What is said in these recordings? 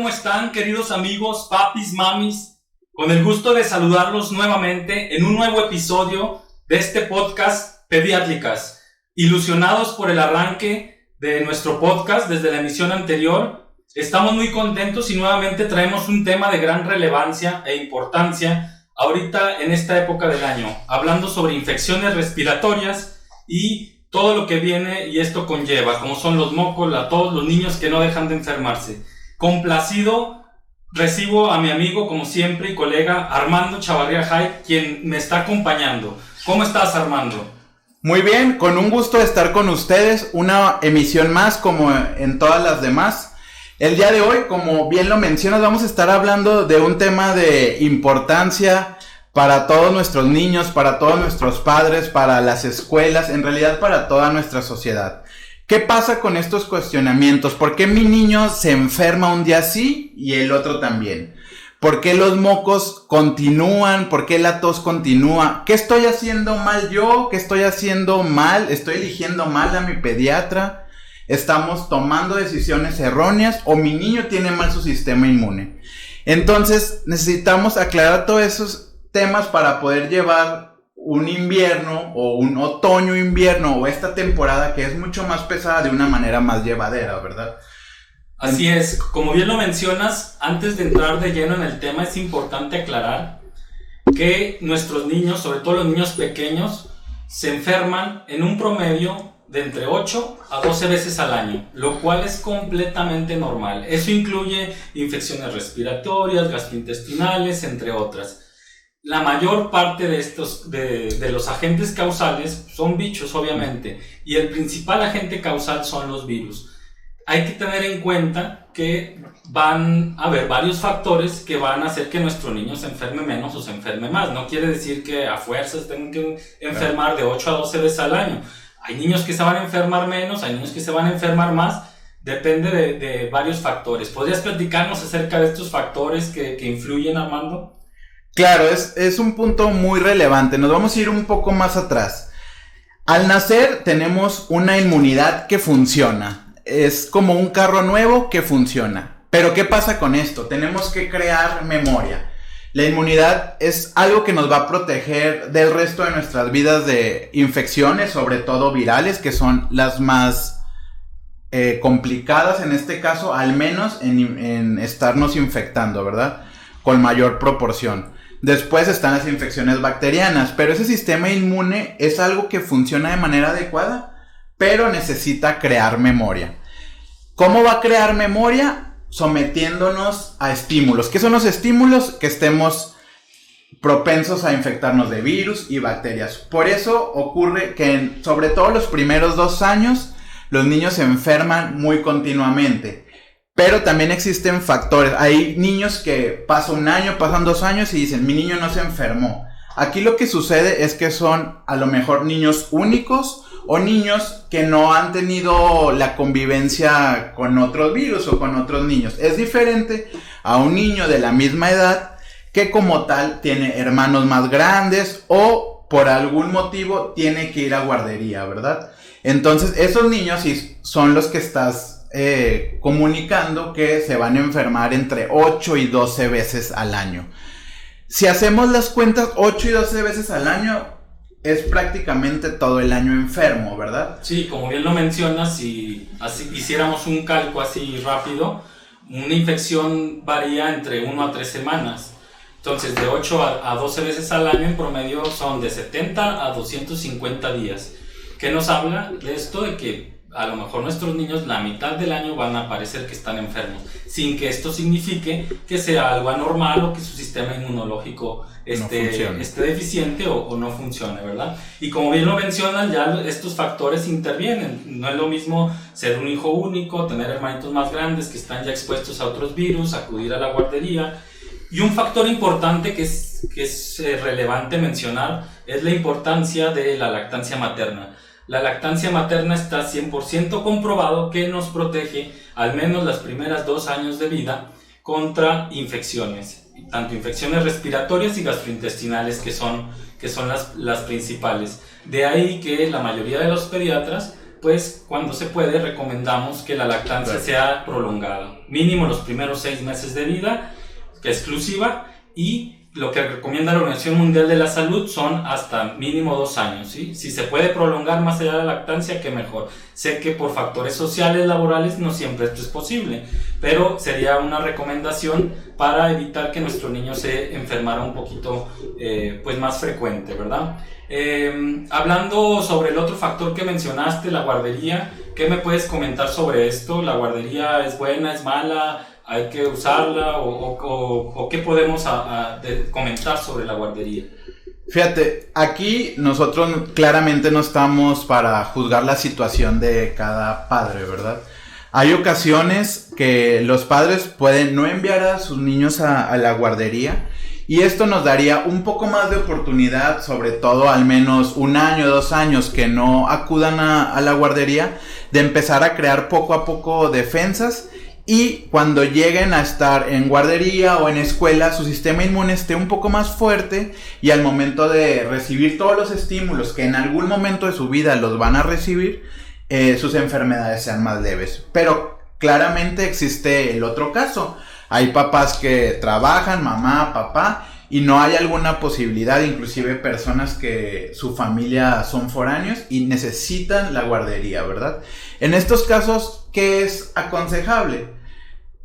¿Cómo están, queridos amigos, papis, mamis? Con el gusto de saludarlos nuevamente en un nuevo episodio de este podcast Pediátricas. Ilusionados por el arranque de nuestro podcast desde la emisión anterior, estamos muy contentos y nuevamente traemos un tema de gran relevancia e importancia ahorita en esta época del año, hablando sobre infecciones respiratorias y todo lo que viene y esto conlleva, como son los mocos, a todos los niños que no dejan de enfermarse. Complacido, recibo a mi amigo, como siempre, y colega Armando Chavarría Jai, quien me está acompañando. ¿Cómo estás, Armando? Muy bien, con un gusto de estar con ustedes, una emisión más como en todas las demás. El día de hoy, como bien lo mencionas, vamos a estar hablando de un tema de importancia para todos nuestros niños, para todos nuestros padres, para las escuelas, en realidad para toda nuestra sociedad. ¿Qué pasa con estos cuestionamientos? ¿Por qué mi niño se enferma un día sí y el otro también? ¿Por qué los mocos continúan? ¿Por qué la tos continúa? ¿Qué estoy haciendo mal yo? ¿Qué estoy haciendo mal? ¿Estoy eligiendo mal a mi pediatra? ¿Estamos tomando decisiones erróneas? ¿O mi niño tiene mal su sistema inmune? Entonces necesitamos aclarar todos esos temas para poder llevar un invierno o un otoño-invierno o esta temporada que es mucho más pesada de una manera más llevadera, ¿verdad? Así es, como bien lo mencionas, antes de entrar de lleno en el tema es importante aclarar que nuestros niños, sobre todo los niños pequeños, se enferman en un promedio de entre 8 a 12 veces al año, lo cual es completamente normal. Eso incluye infecciones respiratorias, gastrointestinales, entre otras. La mayor parte de estos, de los agentes causales son bichos, obviamente, y el principal agente causal son los virus. Hay que tener en cuenta que van a haber varios factores que van a hacer que nuestro niño se enferme menos o se enferme más. No quiere decir que a fuerzas tengan que enfermar de 8 a 12 veces al año. Hay niños que se van a enfermar menos, hay niños que se van a enfermar más. Depende de varios factores. ¿Podrías platicarnos acerca de estos factores que influyen, Armando? Claro, es un punto muy relevante. Nos vamos a ir un poco más atrás. Al nacer tenemos una inmunidad que funciona. Es como un carro nuevo que funciona. Pero ¿qué pasa con esto? Tenemos que crear memoria. La inmunidad es algo que nos va a proteger del resto de nuestras vidas de infecciones, sobre todo virales, que son las más complicadas en este caso, al menos en estarnos infectando, ¿verdad? Con mayor proporción. Después están las infecciones bacterianas, pero ese sistema inmune es algo que funciona de manera adecuada, pero necesita crear memoria. ¿Cómo va a crear memoria? Sometiéndonos a estímulos. ¿Qué son los estímulos? Que estemos propensos a infectarnos de virus y bacterias. Por eso ocurre que sobre todo los primeros 2 años, los niños se enferman muy continuamente. Pero también existen factores. Hay niños que pasan 1 año, pasan 2 años y dicen, mi niño no se enfermó. Aquí lo que sucede es que son a lo mejor niños únicos o niños que no han tenido la convivencia con otros virus o con otros niños. Es diferente a un niño de la misma edad que como tal tiene hermanos más grandes o por algún motivo tiene que ir a guardería, ¿verdad? Entonces esos niños sí son los que estás comunicando que se van a enfermar entre 8 y 12 veces al año. Si hacemos las cuentas, 8 y 12 veces al año es prácticamente todo el año enfermo, ¿verdad? Sí, como bien lo mencionas, si así hiciéramos un cálculo así rápido, una infección varía entre 1 a 3 semanas. Entonces, de 8 a 12 veces al año en promedio son de 70 a 250 días. ¿Qué nos habla de esto? De que a lo mejor nuestros niños la mitad del año van a parecer que están enfermos, sin que esto signifique que sea algo anormal o que su sistema inmunológico esté deficiente o no funcione, ¿verdad? Y como bien lo mencionan, ya estos factores intervienen. No es lo mismo ser un hijo único, tener hermanitos más grandes que están ya expuestos a otros virus, acudir a la guardería. Y un factor importante que es relevante mencionar es la importancia de la lactancia materna. La lactancia materna está 100% comprobado que nos protege al menos las primeras 2 años de vida contra infecciones, tanto infecciones respiratorias y gastrointestinales que son las principales. De ahí que la mayoría de los pediatras pues cuando se puede recomendamos que la lactancia sea prolongada, mínimo los primeros 6 meses de vida, que es exclusiva, y lo que recomienda la Organización Mundial de la Salud son hasta mínimo 2 años, ¿sí? Si se puede prolongar más allá de la lactancia, que mejor. Sé que por factores sociales, laborales, no siempre esto es posible, pero sería una recomendación para evitar que nuestro niño se enfermara un poquito pues más frecuente, ¿verdad? Hablando sobre el otro factor que mencionaste, la guardería, ¿qué me puedes comentar sobre esto? ¿La guardería es buena, es mala? ¿Hay que usarla? ¿O qué podemos comentar sobre la guardería? Fíjate, aquí nosotros claramente no estamos para juzgar la situación de cada padre, ¿verdad? Hay ocasiones que los padres pueden no enviar a sus niños a la guardería, y esto nos daría un poco más de oportunidad, sobre todo al menos 1 año, 2 años que no acudan a la guardería, de empezar a crear poco a poco defensas. Y cuando lleguen a estar en guardería o en escuela, su sistema inmune esté un poco más fuerte, y al momento de recibir todos los estímulos que en algún momento de su vida los van a recibir, sus enfermedades sean más leves. Pero claramente existe el otro caso. Hay papás que trabajan, mamá, papá, y no hay alguna posibilidad, inclusive personas que su familia son foráneos y necesitan la guardería, ¿verdad? En estos casos, ¿qué es aconsejable?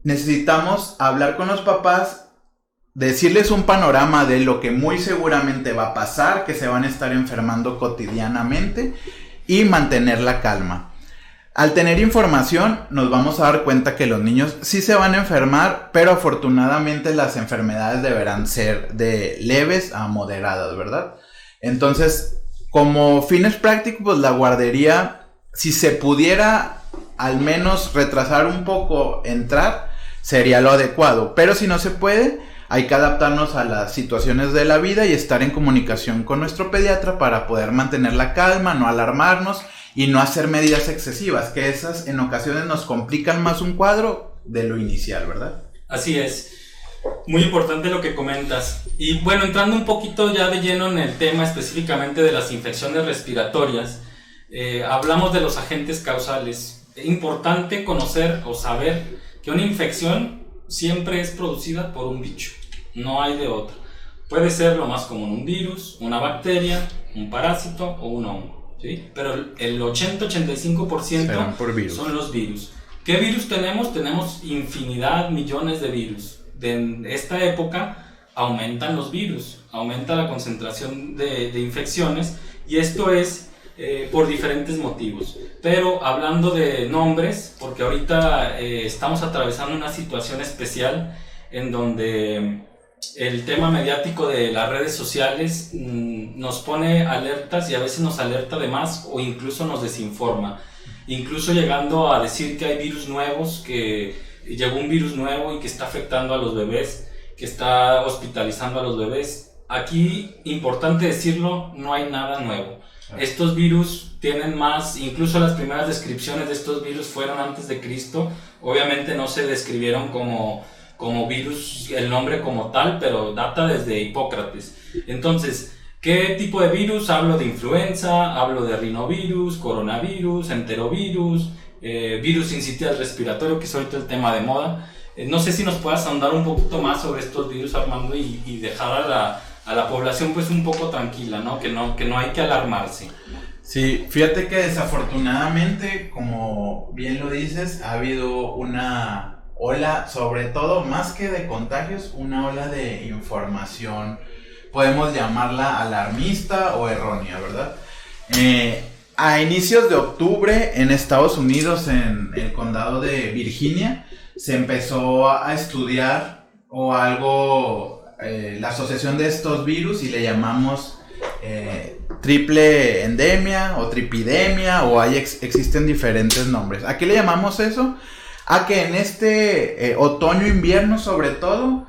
Necesitamos hablar con los papás, decirles un panorama de lo que muy seguramente va a pasar, que se van a estar enfermando cotidianamente, y mantener la calma. Al tener información, nos vamos a dar cuenta que los niños sí se van a enfermar, pero afortunadamente las enfermedades deberán ser de leves a moderadas, ¿verdad? Entonces, como fines prácticos, pues la guardería, si se pudiera al menos retrasar un poco entrar, sería lo adecuado. Pero si no se puede, hay que adaptarnos a las situaciones de la vida y estar en comunicación con nuestro pediatra para poder mantener la calma, no alarmarnos y no hacer medidas excesivas, que esas en ocasiones nos complican más un cuadro de lo inicial, ¿verdad? Así es. Muy importante lo que comentas. Y bueno, entrando un poquito ya de lleno en el tema específicamente de las infecciones respiratorias, hablamos de los agentes causales. Es importante conocer o saber que una infección siempre es producida por un bicho, no hay de otra. Puede ser lo más común un virus, una bacteria, un parásito o un hongo, ¿sí? Pero el 80-85% son los virus. ¿Qué virus tenemos? Tenemos infinidad, millones de virus. En esta época aumentan los virus, aumenta la concentración de infecciones, y esto es por diferentes motivos. Pero hablando de nombres, porque ahorita estamos atravesando una situación especial en donde el tema mediático de las redes sociales nos pone alertas, y a veces nos alerta de más o incluso nos desinforma, incluso llegando a decir que hay virus nuevos, que llegó un virus nuevo y que está afectando a los bebés, que está hospitalizando a los bebés. Aquí, importante decirlo, no hay nada nuevo. Estos virus tienen más, incluso las primeras descripciones de estos virus fueron antes de Cristo. Obviamente no se describieron como virus, el nombre como tal, pero data desde Hipócrates. Entonces, ¿qué tipo de virus? Hablo de influenza, hablo de rinovirus, coronavirus, enterovirus, virus sincitial respiratorio, que es ahorita el tema de moda. No sé si nos puedas ahondar un poquito más sobre estos virus, Armando, y dejar a la población pues un poco tranquila, ¿no? Que no hay que alarmarse. Sí, fíjate que desafortunadamente, como bien lo dices, ha habido una ola, sobre todo, más que de contagios, una ola de información, podemos llamarla alarmista o errónea, ¿verdad? A inicios de octubre en Estados Unidos, en el condado de Virginia, se empezó a estudiar la asociación de estos virus, y le llamamos triple endemia o tripidemia, o existen diferentes nombres. ¿A qué le llamamos eso? A que en este otoño-invierno, sobre todo,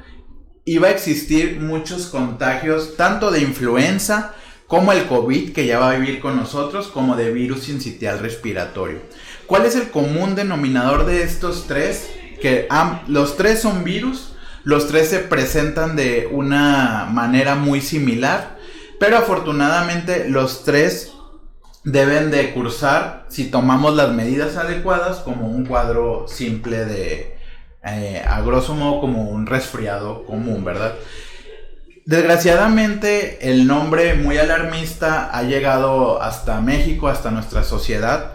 iba a existir muchos contagios, tanto de influenza como el COVID, que ya va a vivir con nosotros, como de virus sincitial respiratorio. ¿Cuál es el común denominador de estos tres? Que los tres son virus, los tres se presentan de una manera muy similar, pero afortunadamente los tres deben de cursar, si tomamos las medidas adecuadas, como un cuadro simple de, a grosso modo, como un resfriado común, ¿verdad? Desgraciadamente, el nombre muy alarmista ha llegado hasta México, hasta nuestra sociedad,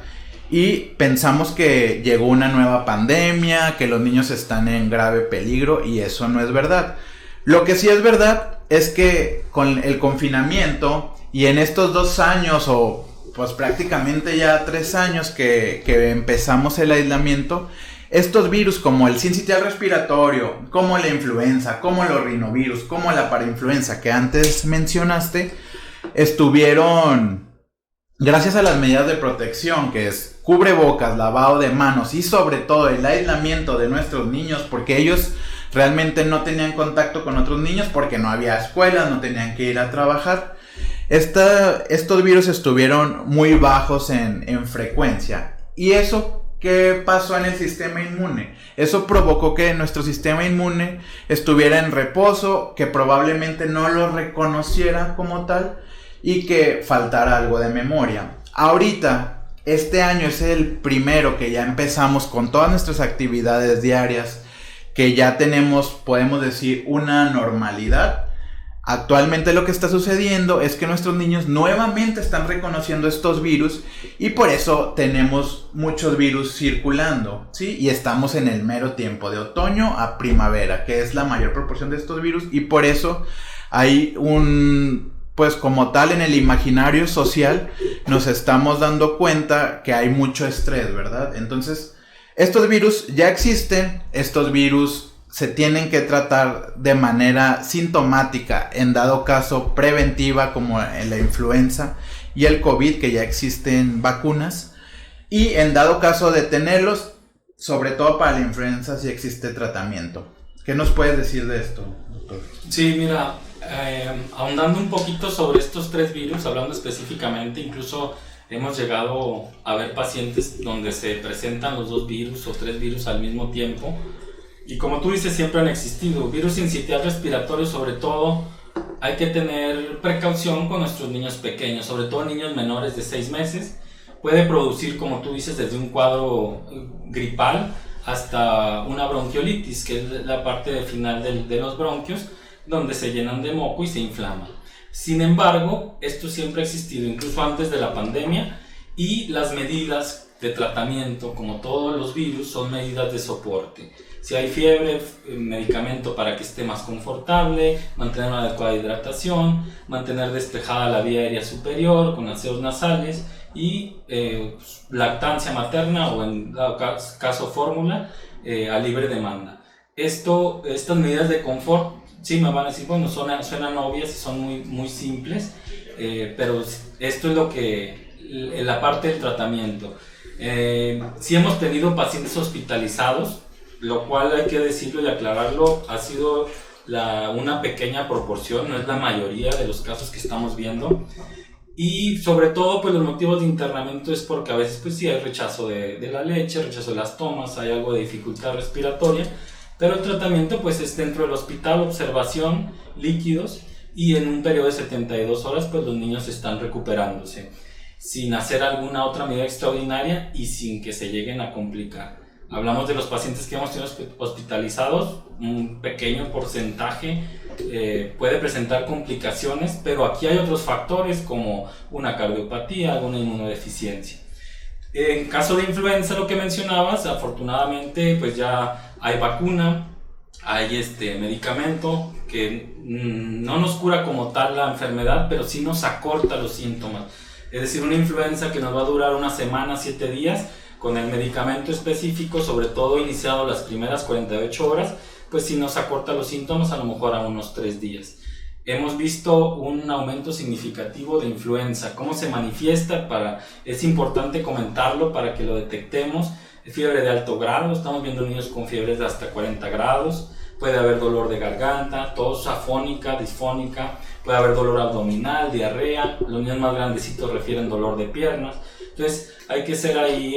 y pensamos que llegó una nueva pandemia, que los niños están en grave peligro, y eso no es verdad. Lo que sí es verdad es que con el confinamiento y en estos 2 años o pues prácticamente ya 3 años que empezamos el aislamiento, estos virus como el sincitial respiratorio, como la influenza, como los rinovirus, como la parainfluenza que antes mencionaste, estuvieron, gracias a las medidas de protección, que es cubrebocas, lavado de manos y sobre todo el aislamiento de nuestros niños, porque ellos realmente no tenían contacto con otros niños porque no había escuelas, no tenían que ir a trabajar. Estos virus estuvieron muy bajos en frecuencia. ¿Y eso qué pasó en el sistema inmune? Eso provocó que nuestro sistema inmune estuviera en reposo, que probablemente no lo reconociera como tal y que faltara algo de memoria. Ahorita, este año es el primero que ya empezamos con todas nuestras actividades diarias, que ya tenemos, podemos decir, una normalidad. Actualmente lo que está sucediendo es que nuestros niños nuevamente están reconociendo estos virus y por eso tenemos muchos virus circulando, ¿sí? Y estamos en el mero tiempo de otoño a primavera, que es la mayor proporción de estos virus, y por eso hay pues como tal en el imaginario social nos estamos dando cuenta que hay mucho estrés, ¿verdad? Entonces, estos virus ya existen, estos virus se tienen que tratar de manera sintomática, en dado caso preventiva, como en la influenza y el COVID, que ya existen vacunas, y en dado caso de tenerlos, sobre todo para la influenza, sí existe tratamiento. ¿Qué nos puedes decir de esto, doctor? Sí, mira, ahondando un poquito sobre estos 3 virus, hablando específicamente, incluso hemos llegado a ver pacientes donde se presentan los 2 virus o 3 virus al mismo tiempo. Y como tú dices, siempre han existido. Virus sincitial respiratorio, sobre todo, hay que tener precaución con nuestros niños pequeños, sobre todo niños menores de 6 meses. Puede producir, como tú dices, desde un cuadro gripal hasta una bronquiolitis, que es la parte final de los bronquios, donde se llenan de moco y se inflaman. Sin embargo, esto siempre ha existido, incluso antes de la pandemia, y las medidas de tratamiento, como todos los virus, son medidas de soporte. Si hay fiebre, medicamento para que esté más confortable, mantener una adecuada hidratación, mantener despejada la vía aérea superior con aseos nasales y lactancia materna o en dado caso fórmula a libre demanda. Estas medidas de confort, sí me van a decir, bueno, suenan obvias y son muy, muy simples, pero esto es lo que, la parte del tratamiento. Sí hemos tenido pacientes hospitalizados, lo cual hay que decirlo y aclararlo, ha sido una pequeña proporción, no es la mayoría de los casos que estamos viendo. Y sobre todo, pues los motivos de internamiento es porque a veces pues sí hay rechazo de la leche, rechazo de las tomas, hay algo de dificultad respiratoria, pero el tratamiento pues es dentro del hospital, observación, líquidos, y en un periodo de 72 horas pues los niños están recuperándose sin hacer alguna otra medida extraordinaria y sin que se lleguen a complicar. Hablamos de los pacientes que hemos tenido hospitalizados, un pequeño porcentaje puede presentar complicaciones, pero aquí hay otros factores como una cardiopatía, alguna inmunodeficiencia. En caso de influenza, lo que mencionabas, afortunadamente pues ya hay vacuna, hay medicamento que no nos cura como tal la enfermedad, pero sí nos acorta los síntomas. Es decir, una influenza que nos va a durar una semana, 7 días, con el medicamento específico, sobre todo iniciado las primeras 48 horas, pues sí nos acorta los síntomas a lo mejor a unos 3 días. Hemos visto un aumento significativo de influenza. ¿Cómo se manifiesta? Es importante comentarlo para que lo detectemos. Fiebre de alto grado, estamos viendo niños con fiebres de hasta 40 grados, puede haber dolor de garganta, tos afónica, disfónica, puede haber dolor abdominal, diarrea, los niños más grandecitos refieren dolor de piernas. Entonces hay que ser ahí,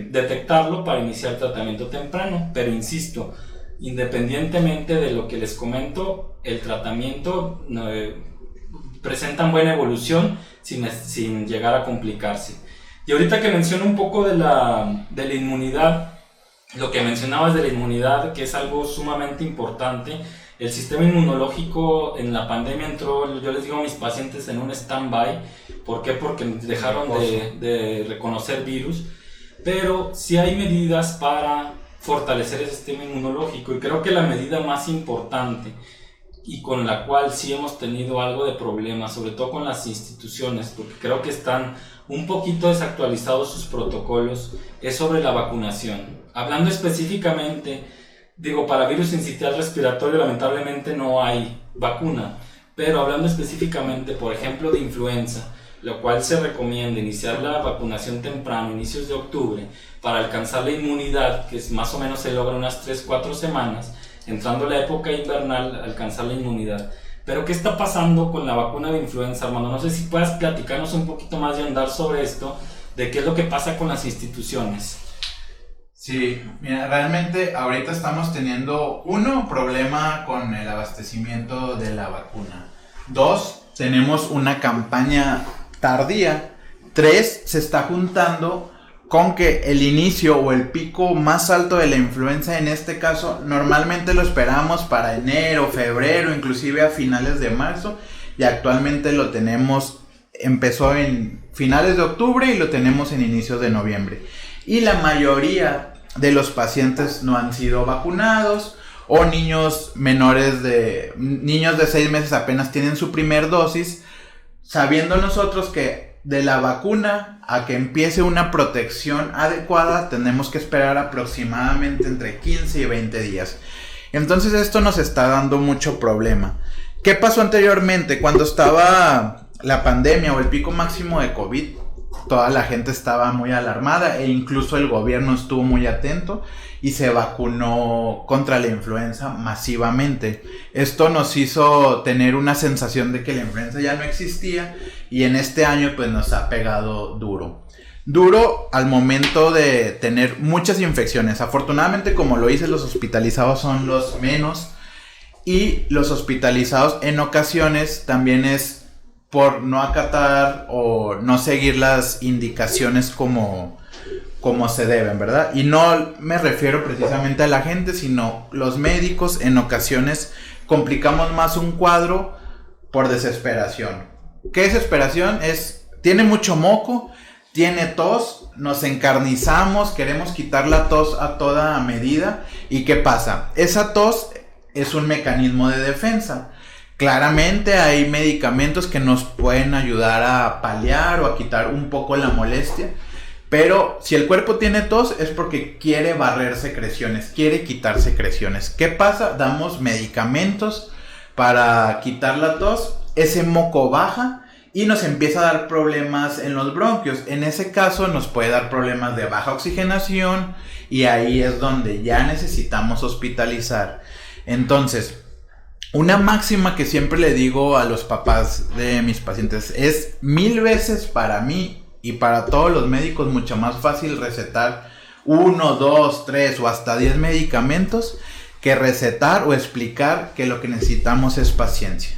detectarlo para iniciar tratamiento temprano, pero insisto, independientemente de lo que les comento, el tratamiento presentan buena evolución sin llegar a complicarse. Y ahorita que menciono un poco de la inmunidad, lo que mencionabas de la inmunidad, que es algo sumamente importante, el sistema inmunológico en la pandemia entró, yo les digo a mis pacientes, en un stand-by. ¿Por qué? Porque dejaron de reconocer virus, pero sí hay medidas para fortalecer el sistema inmunológico, y creo que la medida más importante y con la cual sí hemos tenido algo de problema, sobre todo con las instituciones, porque creo que están un poquito desactualizados sus protocolos, es sobre la vacunación. Hablando específicamente, para virus sincitial respiratorio lamentablemente no hay vacuna, pero hablando específicamente, por ejemplo, de influenza, lo cual se recomienda iniciar la vacunación temprano, inicios de octubre, para alcanzar la inmunidad, que es más o menos se logra unas 3-4 semanas, entrando la época invernal, alcanzar la inmunidad. Pero ¿qué está pasando con la vacuna de influenza, Armando? No sé si puedas platicarnos un poquito más y andar sobre esto, de qué es lo que pasa con las instituciones. Sí, mira, realmente ahorita estamos teniendo, problema con el abastecimiento de la vacuna. 2, tenemos una campaña tardía. 3, se está juntando con que el inicio o el pico más alto de la influenza, en este caso, normalmente lo esperamos para enero, febrero, inclusive a finales de marzo, y actualmente empezó en finales de octubre y lo tenemos en inicios de noviembre. Y la mayoría de los pacientes no han sido vacunados, o niños de 6 meses apenas tienen su primer dosis, sabiendo nosotros que de la vacuna a que empiece una protección adecuada tenemos que esperar aproximadamente entre 15 y 20 días. Entonces esto nos está dando mucho problema. ¿Qué pasó anteriormente? Cuando estaba la pandemia o el pico máximo de COVID, toda la gente estaba muy alarmada e incluso el gobierno estuvo muy atento y se vacunó contra la influenza masivamente. Esto nos hizo tener una sensación de que la influenza ya no existía, y en este año pues nos ha pegado duro al momento de tener muchas infecciones. Afortunadamente, como lo hice, los hospitalizados son los menos, y los hospitalizados en ocasiones también es por no acatar o no seguir las indicaciones como se deben, ¿verdad? Y no me refiero precisamente a la gente, sino los médicos en ocasiones complicamos más un cuadro por desesperación. ¿Qué desesperación? Tiene mucho moco, tiene tos, nos encarnizamos, queremos quitar la tos a toda medida. ¿Y qué pasa? Esa tos es un mecanismo de defensa. Claramente hay medicamentos que nos pueden ayudar a paliar o a quitar un poco la molestia, pero si el cuerpo tiene tos es porque quiere barrer secreciones, quiere quitar secreciones. ¿Qué pasa? Damos medicamentos para quitar la tos, ese moco baja y nos empieza a dar problemas en los bronquios. En ese caso nos puede dar problemas de baja oxigenación, y ahí es donde ya necesitamos hospitalizar. Entonces, una máxima que siempre le digo a los papás de mis pacientes es 1000 veces para mí y para todos los médicos mucho más fácil recetar 1, 2, 3 o hasta 10 medicamentos que recetar o explicar que lo que necesitamos es paciencia.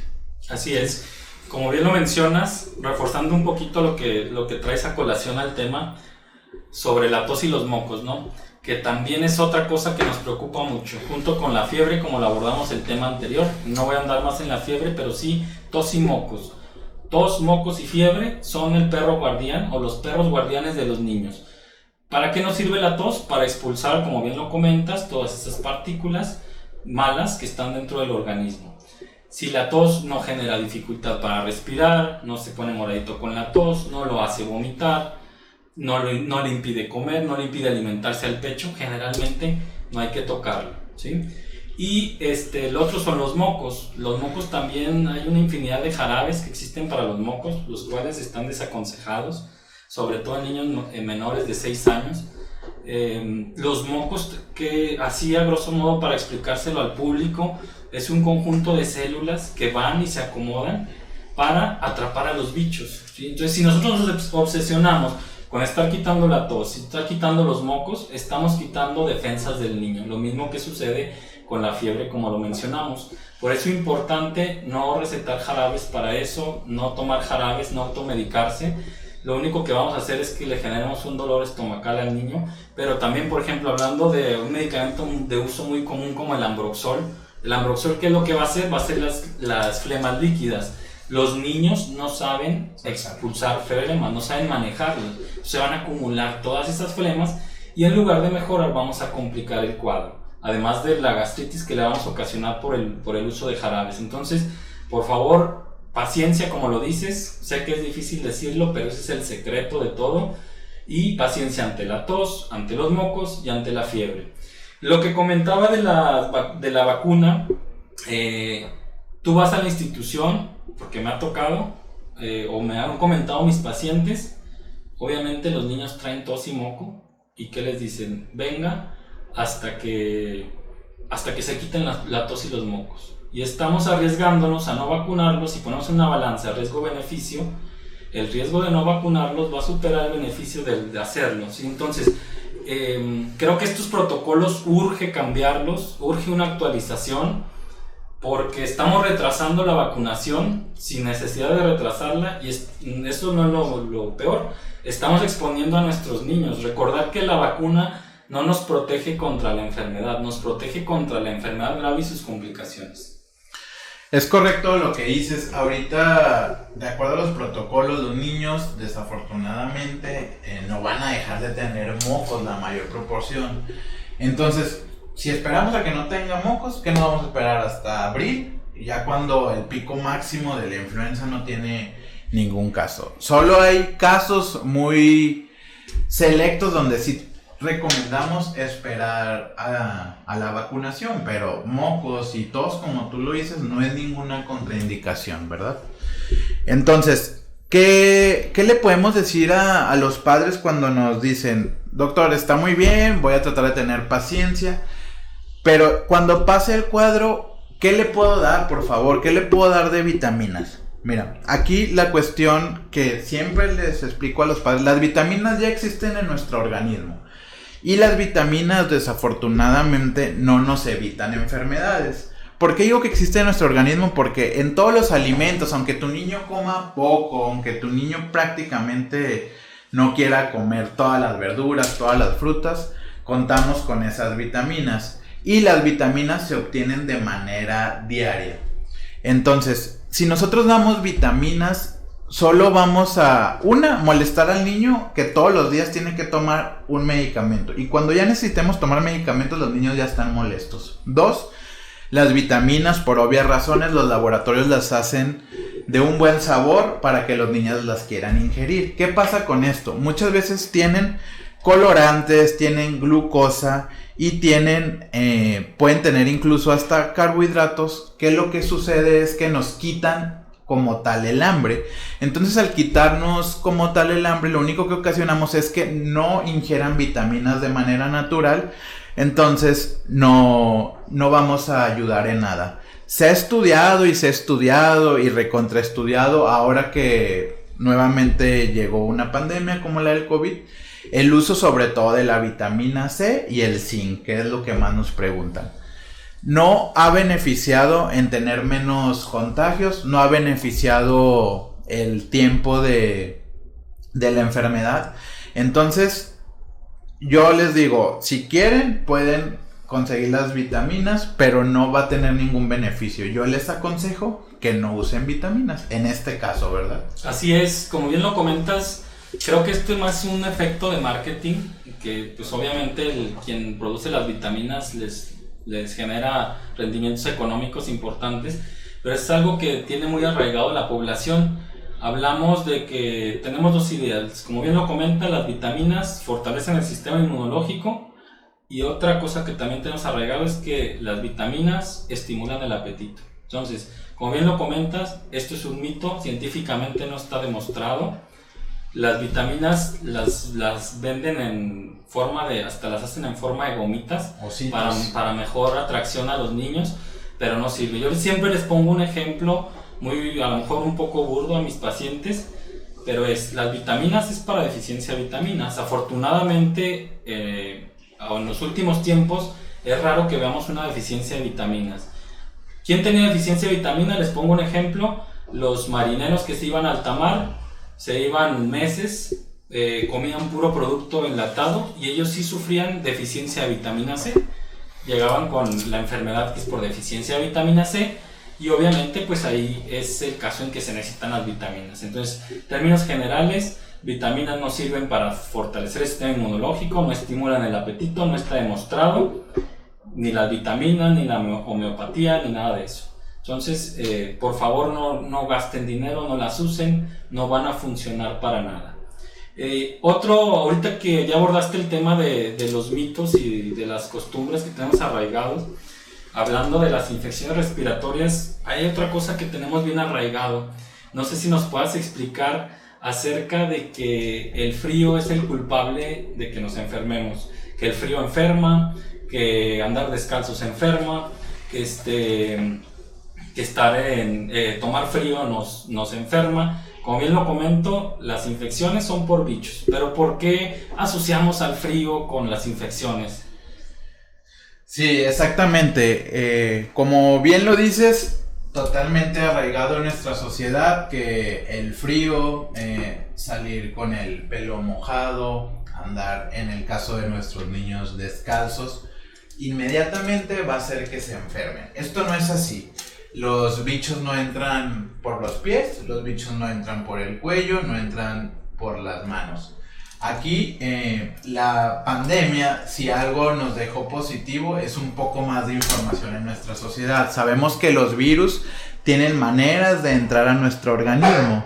Así es. Como bien lo mencionas, reforzando un poquito lo que traes a colación al tema sobre la tos y los mocos, ¿no? Que también es otra cosa que nos preocupa mucho, junto con la fiebre, como lo abordamos el tema anterior. No voy a andar más en la fiebre, pero sí tos y mocos. Tos, mocos y fiebre son el perro guardián o los perros guardianes de los niños. ¿Para qué nos sirve la tos? Para expulsar, como bien lo comentas, todas esas partículas malas que están dentro del organismo. Si la tos no genera dificultad para respirar, no se pone moradito con la tos, no lo hace vomitar, no le impide comer, no le impide alimentarse al pecho, generalmente no hay que tocarlo, ¿sí? Y lo otro son los mocos. Los mocos también hay una infinidad de jarabes que existen para los mocos, los cuales están desaconsejados, sobre todo en niños menores de 6 años. Los mocos, que así a grosso modo para explicárselo al público, es un conjunto de células que van y se acomodan para atrapar a los bichos, ¿sí? Entonces, si nosotros nos obsesionamos con estar quitando la tos, si estar quitando los mocos, estamos quitando defensas del niño. Lo mismo que sucede con la fiebre como lo mencionamos. Por eso es importante no recetar jarabes para eso, no tomar jarabes, no automedicarse. Lo único que vamos a hacer es que le generemos un dolor estomacal al niño, pero también, por ejemplo, hablando de un medicamento de uso muy común como el Ambroxol, ¿qué es lo que va a hacer? Va a ser las flemas líquidas. Los niños no saben expulsar flemas, no saben manejarlas, se van a acumular todas esas flemas y en lugar de mejorar vamos a complicar el cuadro, además de la gastritis que le vamos a ocasionar por el uso de jarabes. Entonces, por favor, paciencia, como lo dices, sé que es difícil decirlo, pero ese es el secreto de todo, y paciencia ante la tos, ante los mocos y ante la fiebre. Lo que comentaba de la vacuna, tú vas a la institución, porque me ha tocado, o me han comentado mis pacientes, obviamente los niños traen tos y moco, y ¿qué les dicen? Venga hasta que se quiten la tos y los mocos. Y estamos arriesgándonos a no vacunarlos y ponemos en una balanza riesgo-beneficio. El riesgo de no vacunarlos va a superar el beneficio de hacerlo, ¿sí? Entonces, creo que estos protocolos urge cambiarlos, urge una actualización, porque estamos retrasando la vacunación sin necesidad de retrasarla, y eso no es lo peor. Estamos exponiendo a nuestros niños. Recordar que la vacuna no nos protege contra la enfermedad, nos protege contra la enfermedad grave y sus complicaciones. Es correcto lo que dices. Ahorita, de acuerdo a los protocolos, los niños desafortunadamente no van a dejar de tener mocos la mayor proporción. Entonces, si esperamos a que no tenga mocos, ¿qué nos vamos a esperar hasta abril? Ya cuando el pico máximo de la influenza no tiene ningún caso. Solo hay casos muy selectos donde sí recomendamos esperar a la vacunación, pero mocos y tos, como tú lo dices, no es ninguna contraindicación, ¿verdad? Entonces, ¿qué le podemos decir a los padres cuando nos dicen, doctor, está muy bien, voy a tratar de tener paciencia, pero cuando pase el cuadro, ¿qué le puedo dar, por favor? ¿Qué le puedo dar de vitaminas? Mira, aquí la cuestión que siempre les explico a los padres, las vitaminas ya existen en nuestro organismo. Y las vitaminas desafortunadamente no nos evitan enfermedades. ¿Por qué digo que existe en nuestro organismo? Porque en todos los alimentos, aunque tu niño coma poco, aunque tu niño prácticamente no quiera comer todas las verduras, todas las frutas, contamos con esas vitaminas. Y las vitaminas se obtienen de manera diaria. Entonces, si nosotros damos vitaminas, solo vamos a, molestar al niño que todos los días tiene que tomar un medicamento. Y cuando ya necesitemos tomar medicamentos, los niños ya están molestos. 2, las vitaminas, por obvias razones, los laboratorios las hacen de un buen sabor para que los niños las quieran ingerir. ¿Qué pasa con esto? Muchas veces tienen colorantes, tienen glucosa y pueden tener incluso hasta carbohidratos, que lo que sucede es que nos quitan como tal el hambre. Entonces, al quitarnos como tal el hambre, lo único que ocasionamos es que no ingieran vitaminas de manera natural. Entonces no vamos a ayudar en nada. Se ha estudiado y recontraestudiado, ahora que nuevamente llegó una pandemia como la del COVID, el uso sobre todo de la vitamina C y el zinc, que es lo que más nos preguntan. No ha beneficiado en tener menos contagios, no ha beneficiado el tiempo de la enfermedad. Entonces, yo les digo, si quieren, pueden conseguir las vitaminas, pero no va a tener ningún beneficio. Yo les aconsejo que no usen vitaminas, en este caso, ¿verdad? Así es, como bien lo comentas, creo que esto es más un efecto de marketing, que pues obviamente quien produce las vitaminas les genera rendimientos económicos importantes, pero es algo que tiene muy arraigado la población. Hablamos de que tenemos dos ideas, como bien lo comenta, las vitaminas fortalecen el sistema inmunológico, y otra cosa que también tenemos arraigado es que las vitaminas estimulan el apetito. Entonces, como bien lo comentas, esto es un mito, científicamente no está demostrado. Las vitaminas las venden en forma hasta las hacen en forma de gomitas para mejor atracción a los niños, pero no sirve. Yo siempre les pongo un ejemplo a lo mejor un poco burdo a mis pacientes, pero las vitaminas es para deficiencia de vitaminas. Afortunadamente, en los últimos tiempos es raro que veamos una deficiencia de vitaminas. ¿Quién tenía deficiencia de vitaminas? Les pongo un ejemplo. Los marineros que se iban a alta mar, se iban meses, comían puro producto enlatado y ellos sí sufrían deficiencia de vitamina C. Llegaban con la enfermedad que es por deficiencia de vitamina C y obviamente pues ahí es el caso en que se necesitan las vitaminas. Entonces, en términos generales, vitaminas no sirven para fortalecer el sistema inmunológico, no estimulan el apetito, no está demostrado, ni las vitaminas, ni la homeopatía, ni nada de eso. Entonces, por favor no gasten dinero, no las usen, no van a funcionar para nada. Ahorita que ya abordaste el tema de los mitos y de las costumbres que tenemos arraigados, hablando de las infecciones respiratorias, hay otra cosa que tenemos bien arraigado. No sé si nos puedas explicar acerca de que el frío es el culpable de que nos enfermemos, que el frío enferma, que andar descalzos enferma, que tomar frío nos enferma. Como bien lo comento, las infecciones son por bichos, pero ¿por qué asociamos al frío con las infecciones? Sí, exactamente. Como bien lo dices, totalmente arraigado en nuestra sociedad que el frío, salir con el pelo mojado, andar en el caso de nuestros niños descalzos, inmediatamente va a hacer que se enfermen. Esto no es así. Los bichos no entran por los pies, los bichos no entran por el cuello, no entran por las manos. Aquí la pandemia, si algo nos dejó positivo, es un poco más de información en nuestra sociedad. Sabemos que los virus tienen maneras de entrar a nuestro organismo.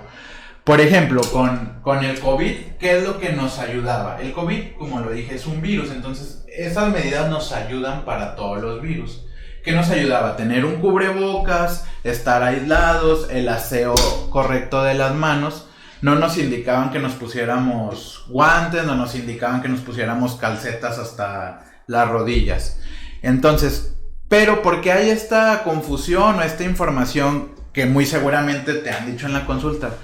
Por ejemplo, con el COVID, ¿qué es lo que nos ayudaba? El COVID, como lo dije, es un virus, entonces esas medidas nos ayudan para todos los virus. ¿Qué nos ayudaba? Tener un cubrebocas, estar aislados, el aseo correcto de las manos. No nos indicaban que nos pusiéramos guantes, no nos indicaban que nos pusiéramos calcetas hasta las rodillas. Entonces, pero ¿por qué hay esta confusión o esta información que muy seguramente te han dicho en la consulta?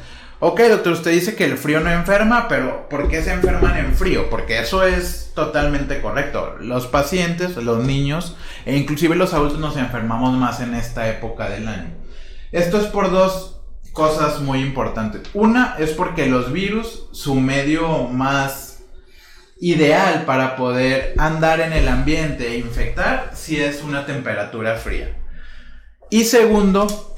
Ok, doctor, usted dice que el frío no enferma, pero ¿por qué se enferman en frío? Porque eso es totalmente correcto. Los pacientes, los niños e inclusive los adultos nos enfermamos más en esta época del año. Esto es por dos cosas muy importantes. Una es porque los virus, su medio más ideal para poder andar en el ambiente e infectar, sí es una temperatura fría. Y segundo,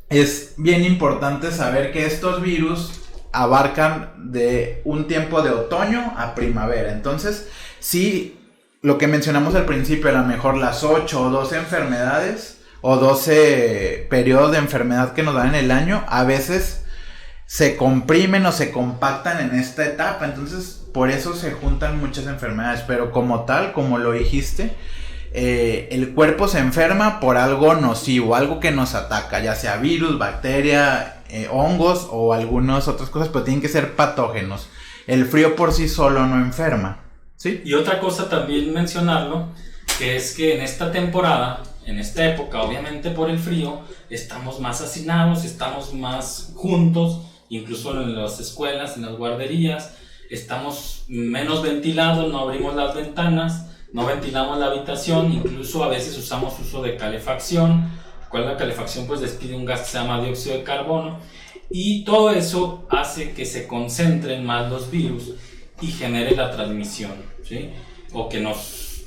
es bien importante saber que estos virus abarcan de un tiempo de otoño a primavera. Entonces, sí, lo que mencionamos al principio, a lo mejor las 8 o 12 enfermedades o 12 periodos de enfermedad que nos dan en el año, a veces se comprimen o se compactan en esta etapa. Entonces, por eso se juntan muchas enfermedades. Pero como tal, como lo dijiste, el cuerpo se enferma por algo nocivo, algo que nos ataca, ya sea virus, bacteria, hongos o algunas otras cosas, pero tienen que ser patógenos. El frío por sí solo no enferma, ¿sí? Y otra cosa también mencionarlo, que es que en esta temporada, en esta época, obviamente por el frío, estamos más hacinados, estamos más juntos, incluso en las escuelas, en las guarderías, estamos menos ventilados, no abrimos las ventanas, no ventilamos la habitación, incluso a veces usamos uso de calefacción. ¿Cuál es la calefacción? Pues despide un gas que se llama dióxido de carbono y todo eso hace que se concentren más los virus y genere la transmisión, ¿sí? O que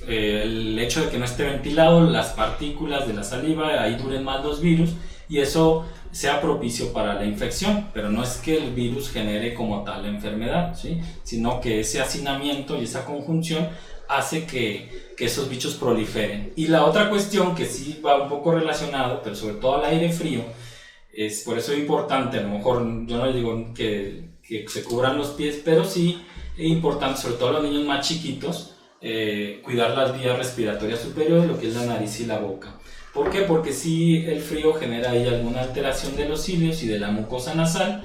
el hecho de que no esté ventilado, las partículas de la saliva, ahí duren más los virus y eso sea propicio para la infección, pero no es que el virus genere como tal la enfermedad, ¿sí? Sino que ese hacinamiento y esa conjunción hace que esos bichos proliferen. Y la otra cuestión que sí va un poco relacionado, pero sobre todo al aire frío, es por eso es importante, a lo mejor yo no digo que se cubran los pies, pero sí es importante, sobre todo a los niños más chiquitos, cuidar las vías respiratorias superiores, lo que es la nariz y la boca. ¿Por qué? Porque sí el frío genera ahí alguna alteración de los cilios y de la mucosa nasal,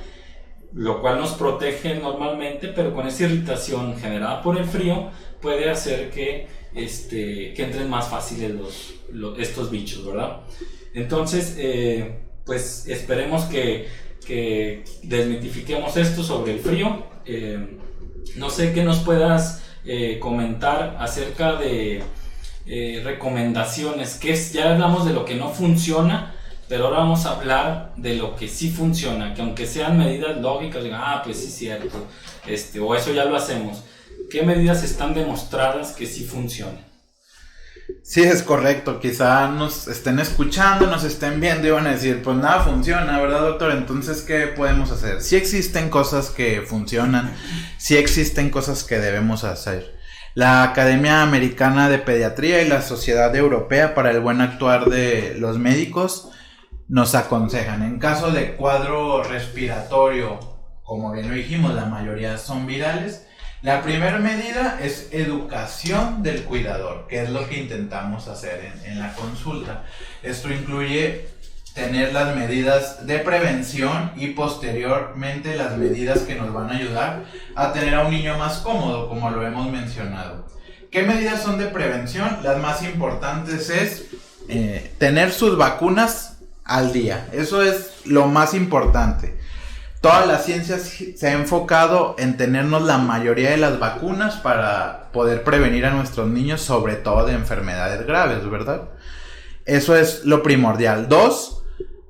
lo cual nos protege normalmente, pero con esa irritación generada por el frío puede hacer que entren más fáciles estos bichos, ¿verdad? Entonces, pues esperemos que desmitifiquemos esto sobre el frío. No sé qué nos puedas comentar acerca de recomendaciones, ya hablamos de lo que no funciona, pero ahora vamos a hablar de lo que sí funciona, que aunque sean medidas lógicas, digan, pues sí es cierto, o eso ya lo hacemos. ¿Qué medidas están demostradas que sí funcionan? Sí, es correcto. Quizá nos estén escuchando, nos estén viendo y van a decir, pues nada funciona, ¿verdad, doctor? Entonces, ¿qué podemos hacer? Sí existen cosas que funcionan, sí existen cosas que debemos hacer. La Academia Americana de Pediatría y la Sociedad Europea para el Buen Actuar de los Médicos nos aconsejan, en caso de cuadro respiratorio, como bien lo dijimos, la mayoría son virales. La primera medida es educación del cuidador, que es lo que intentamos hacer en la consulta. Esto incluye tener las medidas de prevención y posteriormente las medidas que nos van a ayudar a tener a un niño más cómodo, como lo hemos mencionado. ¿Qué medidas son de prevención? Las más importantes es tener sus vacunas al día. Eso es lo más importante. Toda la ciencia se ha enfocado en tenernos la mayoría de las vacunas para poder prevenir a nuestros niños, sobre todo de enfermedades graves, ¿verdad? Eso es lo primordial. 2,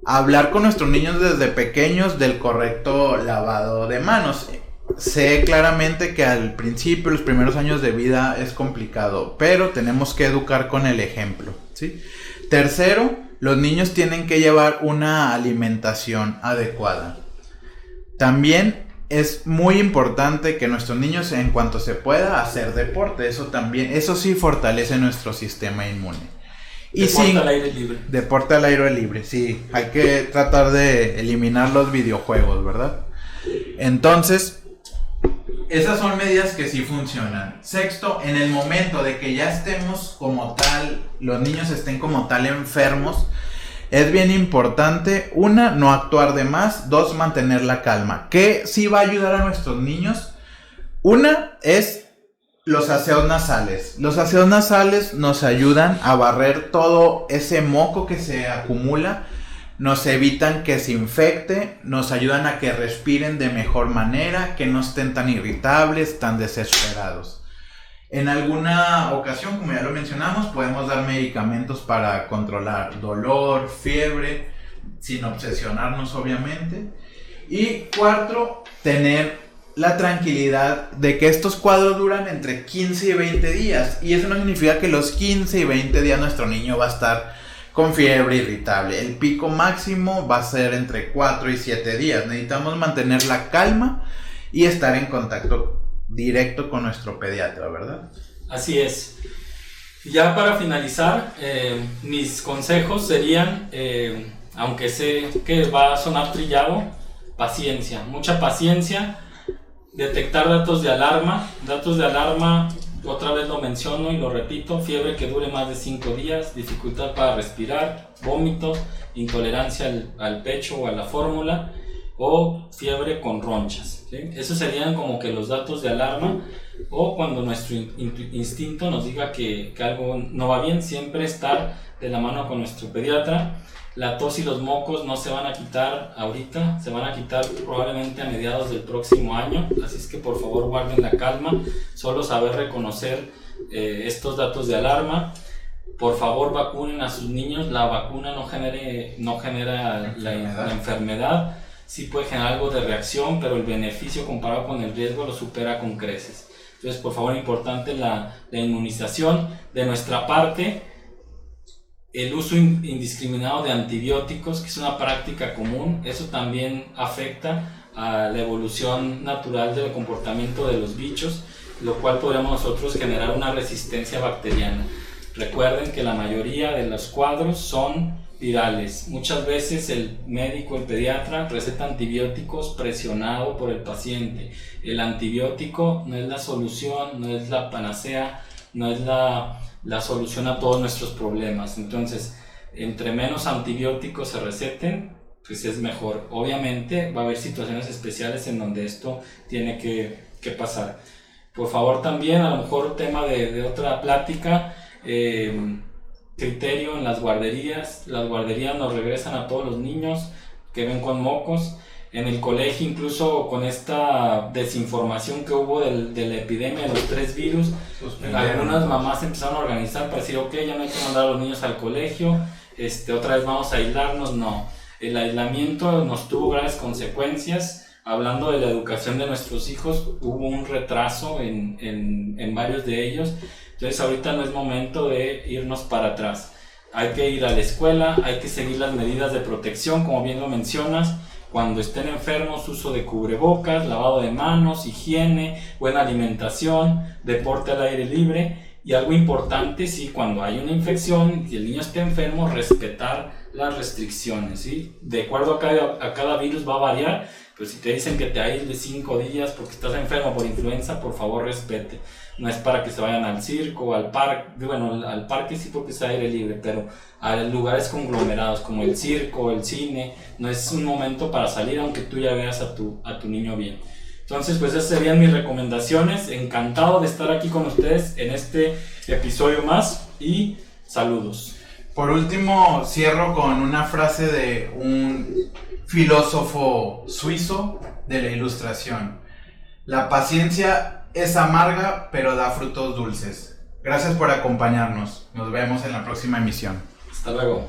hablar con nuestros niños desde pequeños del correcto lavado de manos. Sé claramente que al principio, los primeros años de vida es complicado, pero tenemos que educar con el ejemplo, ¿sí? 3, los niños tienen que llevar una alimentación adecuada. También es muy importante que nuestros niños, en cuanto se pueda, hacer deporte. Eso sí fortalece nuestro sistema inmune. Deporte al aire libre. Deporte al aire libre, sí. Hay que tratar de eliminar los videojuegos, ¿verdad? Entonces, esas son medidas que sí funcionan. 6, en el momento de que ya estemos como tal, los niños estén como tal enfermos, es bien importante, 1, no actuar de más, 2, mantener la calma. ¿Qué sí va a ayudar a nuestros niños? 1 es los aseos nasales. Los aseos nasales nos ayudan a barrer todo ese moco que se acumula, nos evitan que se infecte, nos ayudan a que respiren de mejor manera, que no estén tan irritables, tan desesperados. En alguna ocasión, como ya lo mencionamos, podemos dar medicamentos para controlar dolor, fiebre, sin obsesionarnos obviamente. Y 4, tener la tranquilidad de que estos cuadros duran entre 15 y 20 días. Y eso no significa que los 15 y 20 días nuestro niño va a estar con fiebre irritable. El pico máximo va a ser entre 4 y 7 días. Necesitamos mantener la calma y estar en contacto directo con nuestro pediatra, ¿verdad? Así es. Ya para finalizar, mis consejos serían, aunque sé que va a sonar trillado, paciencia, mucha paciencia, detectar datos de alarma, otra vez lo menciono y lo repito, fiebre que dure más de 5 días, dificultad para respirar, vómitos, intolerancia al pecho o a la fórmula, o fiebre con ronchas, ¿sí? Esos serían como que los datos de alarma, o cuando nuestro instinto nos diga que algo no va bien, siempre estar de la mano con nuestro pediatra. La tos y los mocos no se van a quitar ahorita, se van a quitar probablemente a mediados del próximo año, así es que por favor guarden la calma, solo saber reconocer estos datos de alarma. Por favor vacunen a sus niños, la vacuna no genera la enfermedad. Sí puede generar algo de reacción, pero el beneficio comparado con el riesgo lo supera con creces. Entonces, por favor, importante la inmunización. De nuestra parte, el uso indiscriminado de antibióticos, que es una práctica común, eso también afecta a la evolución natural del comportamiento de los bichos, lo cual podríamos nosotros generar una resistencia bacteriana. Recuerden que la mayoría de los cuadros son virales. Muchas veces el médico, el pediatra, receta antibióticos presionado por el paciente. El antibiótico no es la solución, no es la panacea, no es la solución a todos nuestros problemas. Entonces, entre menos antibióticos se receten, pues es mejor. Obviamente va a haber situaciones especiales en donde esto tiene que pasar. Por favor, también, a lo mejor tema de otra plática, criterio en las guarderías. Las guarderías nos regresan a todos los niños que ven con mocos. En el colegio, incluso con esta desinformación que hubo de la epidemia de los 3 virus, algunas mamás empezaron a organizar para decir, ok, ya no hay que mandar a los niños al colegio, otra vez vamos a aislarnos. No, el aislamiento nos tuvo graves consecuencias. Hablando de la educación de nuestros hijos, hubo un retraso en varios de ellos. Entonces ahorita no es momento de irnos para atrás. Hay que ir a la escuela, hay que seguir las medidas de protección, como bien lo mencionas. Cuando estén enfermos, uso de cubrebocas, lavado de manos, higiene, buena alimentación, deporte al aire libre. Y algo importante, sí, cuando hay una infección y el niño esté enfermo, respetar las restricciones, ¿sí? De acuerdo a cada virus va a variar, pero si te dicen que te aísles 5 días porque estás enfermo por influenza, por favor respete. No es para que se vayan al circo, al parque, bueno, al parque sí porque es aire libre, pero a lugares conglomerados como el circo, el cine, no es un momento para salir aunque tú ya veas a tu niño bien. Entonces, pues esas serían mis recomendaciones. Encantado de estar aquí con ustedes en este episodio más y saludos. Por último, cierro con una frase de un filósofo suizo de la Ilustración. La paciencia es amarga, pero da frutos dulces. Gracias por acompañarnos. Nos vemos en la próxima emisión. Hasta luego.